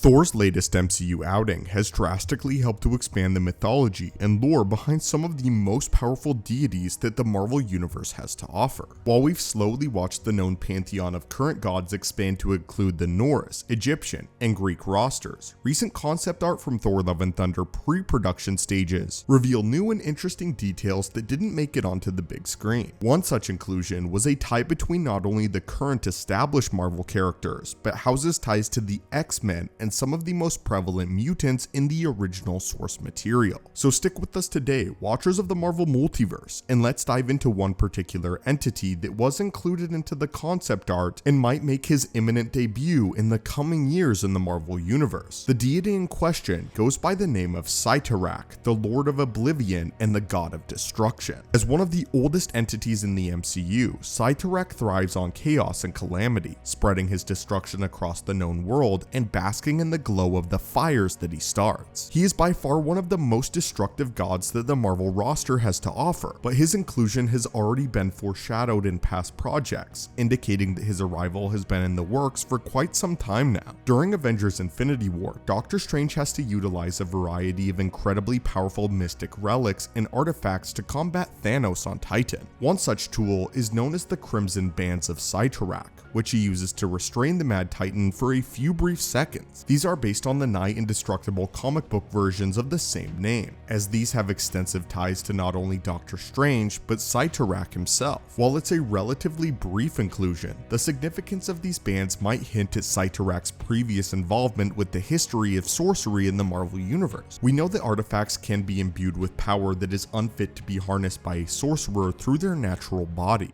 Thor's latest MCU outing has drastically helped to expand the mythology and lore behind some of the most powerful deities that the Marvel Universe has to offer. While we've slowly watched the known pantheon of current gods expand to include the Norse, Egyptian, and Greek rosters, recent concept art from Thor: Love and Thunder pre-production stages reveal new and interesting details that didn't make it onto the big screen. One such inclusion was a tie between not only the current established Marvel characters, but houses ties to the X-Men and some of the most prevalent mutants in the original source material. So stick with us today, watchers of the Marvel Multiverse, and let's dive into one particular entity that was included into the concept art and might make his imminent debut in the coming years in the Marvel Universe. The deity in question goes by the name of Cyttorak, the Lord of Oblivion and the God of Destruction. As one of the oldest entities in the MCU, Cyttorak thrives on chaos and calamity, spreading his destruction across the known world and basking in the glow of the fires that he starts. He is by far one of the most destructive gods that the Marvel roster has to offer, but his inclusion has already been foreshadowed in past projects, indicating that his arrival has been in the works for quite some time now. During Avengers Infinity War, Doctor Strange has to utilize a variety of incredibly powerful mystic relics and artifacts to combat Thanos on Titan. One such tool is known as the Crimson Bands of Cyttorak, which he uses to restrain the Mad Titan for a few brief seconds. These are based on the nigh indestructible comic book versions of the same name, as these have extensive ties to not only Doctor Strange, but Cyttorak himself. While it's a relatively brief inclusion, the significance of these bands might hint at Cyttorak's previous involvement with the history of sorcery in the Marvel Universe. We know that artifacts can be imbued with power that is unfit to be harnessed by a sorcerer through their natural body.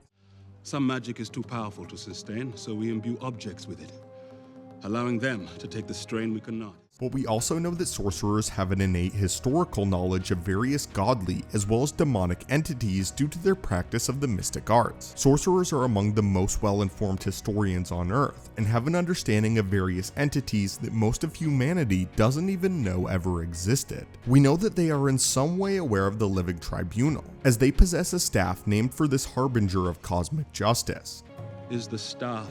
Some magic is too powerful to sustain, so we imbue objects with it, allowing them to take the strain we cannot. But we also know that sorcerers have an innate historical knowledge of various godly as well as demonic entities due to their practice of the mystic arts. Sorcerers are among the most well-informed historians on Earth and have an understanding of various entities that most of humanity doesn't even know ever existed. We know that they are in some way aware of the Living Tribunal, as they possess a staff named for this harbinger of cosmic justice. Is the staff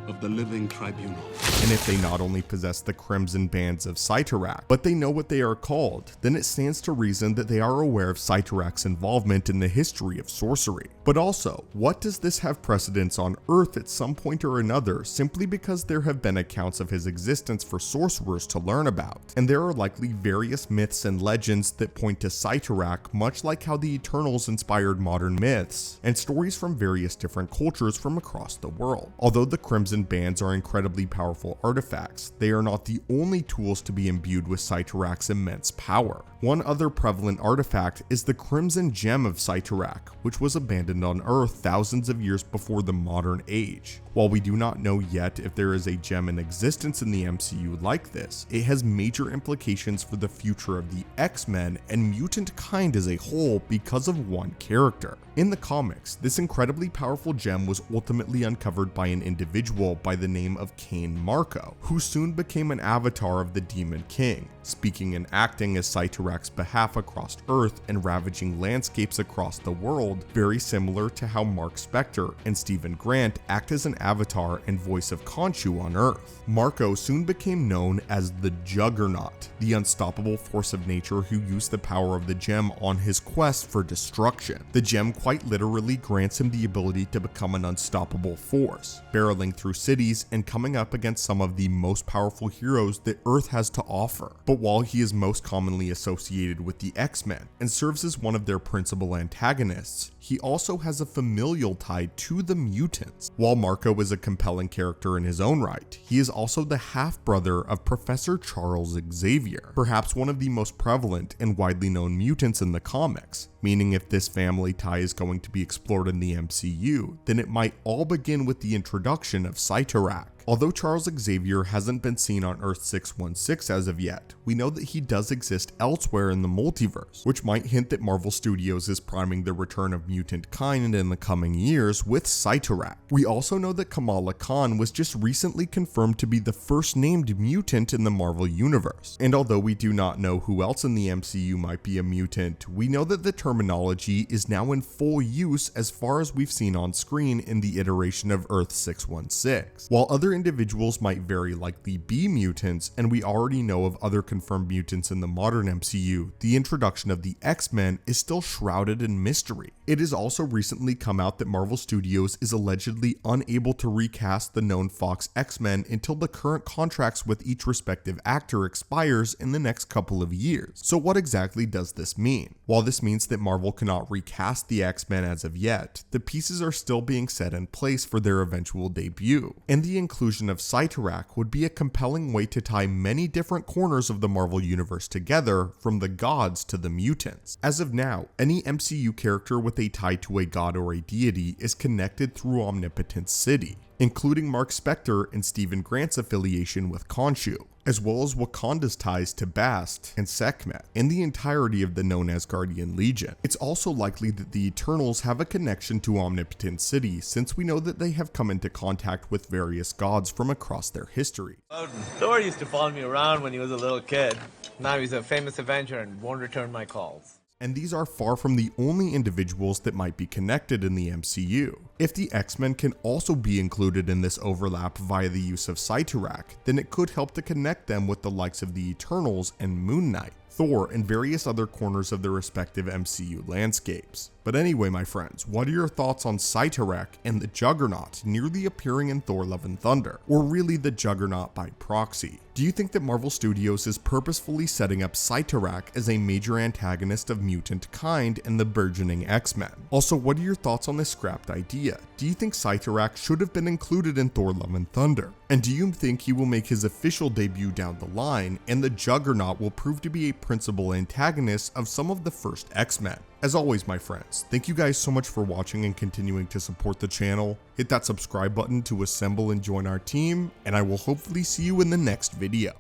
of the Living Tribunal. And if they not only possess the Crimson Bands of Cyttorak, but they know what they are called, then it stands to reason that they are aware of Cyttorak's involvement in the history of sorcery. But also, what does this have precedence on Earth at some point or another, simply because there have been accounts of his existence for sorcerers to learn about? And there are likely various myths and legends that point to Cyttorak, much like how the Eternals inspired modern myths, and stories from various different cultures from across the world. Although the Crimson Bands are incredibly powerful artifacts, they are not the only tools to be imbued with Cyttorak's immense power. One other prevalent artifact is the Crimson Gem of Cyttorak, which was abandoned on Earth thousands of years before the modern age. While we do not know yet if there is a gem in existence in the MCU like this, it has major implications for the future of the X-Men and mutant kind as a whole because of one character. In the comics, this incredibly powerful gem was ultimately uncovered by an individual by the name of Cain Marko, who soon became an avatar of the Demon King, speaking and acting as Cyttorak's behalf across Earth and ravaging landscapes across the world, very similar to how Mark Spector and Stephen Grant act as an avatar and voice of Khonshu on Earth. Marko soon became known as the Juggernaut, the unstoppable force of nature who used the power of the gem on his quest for destruction. The gem quite literally grants him the ability to become an unstoppable force, barreling through cities and coming up against some of the most powerful heroes that Earth has to offer. But while he is most commonly associated with the X-Men and serves as one of their principal antagonists, he also has a familial tie to the mutants. While Marko is a compelling character in his own right, he is also the half-brother of Professor Charles Xavier, perhaps one of the most prevalent and widely known mutants in the comics, meaning if this family tie is going to be explored in the MCU, then it might all begin with the introduction of Cyttorak. Although Charles Xavier hasn't been seen on Earth 616 as of yet, we know that he does exist elsewhere in the multiverse, which might hint that Marvel Studios is priming the return of mutant kind in the coming years with Cyttorak. We also know that Kamala Khan was just recently confirmed to be the first named mutant in the Marvel Universe, and although we do not know who else in the MCU might be a mutant, we know that the terminology is now in full use as far as we've seen on screen in the iteration of Earth 616. While other individuals might very likely be mutants, and we already know of other confirmed mutants in the modern MCU, the introduction of the X-Men is still shrouded in mystery. It has also recently come out that Marvel Studios is allegedly unable to recast the known Fox X-Men until the current contracts with each respective actor expires in the next couple of years. So what exactly does this mean? While this means that Marvel cannot recast the X-Men as of yet, the pieces are still being set in place for their eventual debut, and the inclusion of Cyttorak would be a compelling way to tie many different corners of the Marvel universe together, from the gods to the mutants. As of now, any MCU character with a tie to a god or a deity is connected through Omnipotence City, including Mark Spector and Stephen Grant's affiliation with Khonshu, as well as Wakanda's ties to Bast and Sekhmet, and the entirety of the known Asgardian Legion. It's also likely that the Eternals have a connection to Omnipotent City, since we know that they have come into contact with various gods from across their history. Thor used to follow me around when he was a little kid. Now he's a famous Avenger and won't return my calls. And these are far from the only individuals that might be connected in the MCU. If the X-Men can also be included in this overlap via the use of Cyttorak, then it could help to connect them with the likes of the Eternals and Moon Knight, Thor, and various other corners of their respective MCU landscapes. But anyway, my friends, what are your thoughts on Cyttorak and the Juggernaut nearly appearing in Thor: Love and Thunder, or really the Juggernaut by proxy? Do you think that Marvel Studios is purposefully setting up Cyttorak as a major antagonist of mutant kind and the burgeoning X-Men? Also, what are your thoughts on this scrapped idea? Do you think Cyttorak should have been included in Thor: Love and Thunder? And do you think he will make his official debut down the line, and the Juggernaut will prove to be a principal antagonist of some of the first X-Men? As always, my friends, thank you guys so much for watching and continuing to support the channel. Hit that subscribe button to assemble and join our team, and I will hopefully see you in the next video.